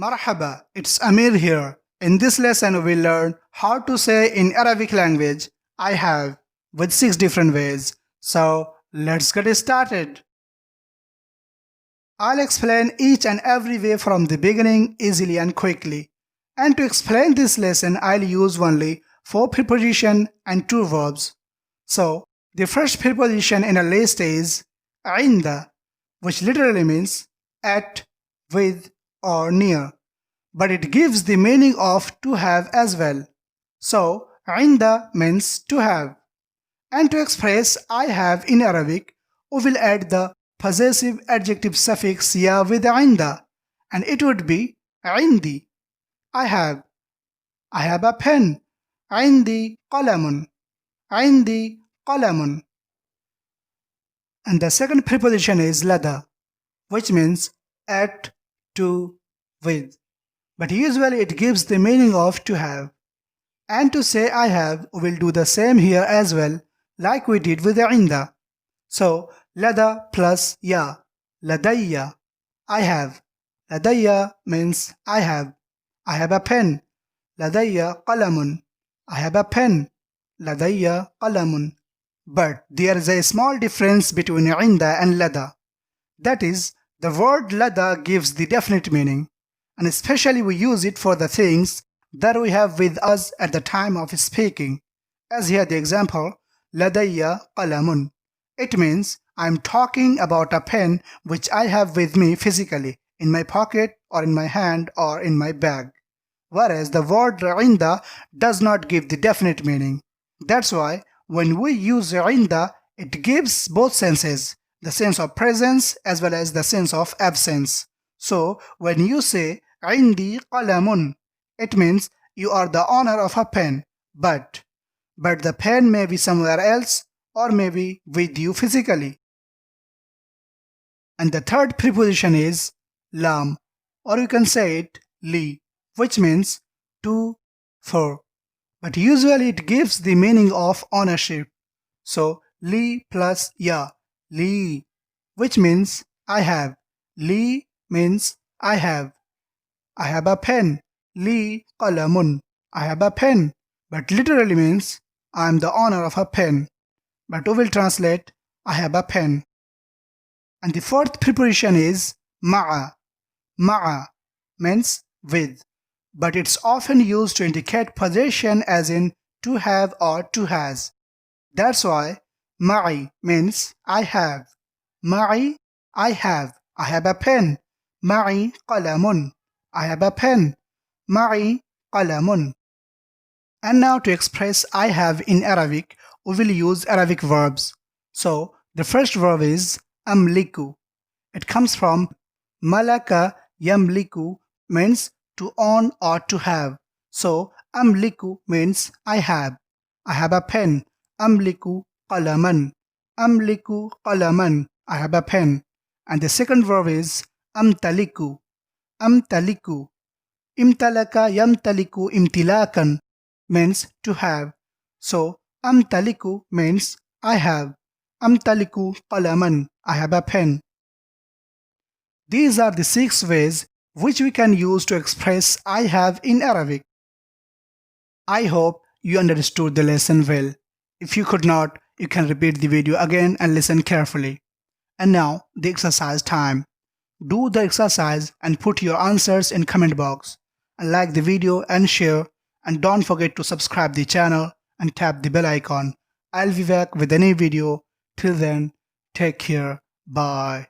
Marhaba, it's Amir here. In this lesson, we'll learn how to say in Arabic language, I have, with 6 different ways. So, let's get started. I'll explain each and every way from the beginning easily and quickly. And to explain this lesson, I'll use only 4 prepositions and 2 verbs. So, the first preposition in a list is عند, which literally means at, with, or near, but it gives the meaning of to have as well. So, عند means to have. And to express I have in Arabic, we will add the possessive adjective suffix ya with عند, and it would be عندي. I have a pen. عندي قلم. عندي قلم. And the second preposition is لدى, which means at, to, with. But usually it gives the meaning of to have. And to say I have, we'll do the same here as well, like we did with the عند. So, لدى plus ya, لدي, I have. لدي means I have. I have a pen. لدي قلم. I have a pen. لدي قلم. But there is a small difference between عند and لدى. That is, the word لدى gives the definite meaning, and especially we use it for the things that we have with us at the time of speaking. As here the example, لدي قلم. It means I am talking about a pen which I have with me physically, in my pocket or in my hand or in my bag. Whereas the word عند does not give the definite meaning. That's why when we use عند, it gives both senses, the sense of presence as well as the sense of absence. So when you say عندي قلم, it means you are the owner of a pen, but the pen may be somewhere else or may be with you physically. And the third preposition is lam, or you can say it li, which means to, for. But usually it gives the meaning of ownership. So li plus ya, li, which means I have. Li means I have. I have a pen. Li qalamun. I have a pen. But literally means I am the owner of a pen. But we will translate I have a pen. And the fourth preposition is ma'a. Ma'a means with, but it's often used to indicate possession as in to have or to has. That's why ma'i means I have. Ma'i, I have. I have a pen. Ma'i qalamun. I have a pen. Ma'i qalamun. And now to express I have in Arabic, we will use Arabic verbs. So the first verb is amliku. It comes from malaka yamliku, means to own or to have. So amliku means I have. I have a pen. Amliku qalaman. Amliku qalaman. I have a pen. And the second verb is amtaliku. Amtaliku. Imtalaka yamtaliku imtilakan, means to have. So amtaliku means I have. Amtaliku qalaman. I have a pen. These are the 6 ways which we can use to express I have in Arabic. I hope you understood the lesson well. If you could not, you can repeat the video again and listen carefully. And now the exercise time. Do the exercise and put your answers in comment box. And like the video and share. And don't forget to subscribe the channel and tap the bell icon. I'll be back with a new video. Till then, take care. Bye.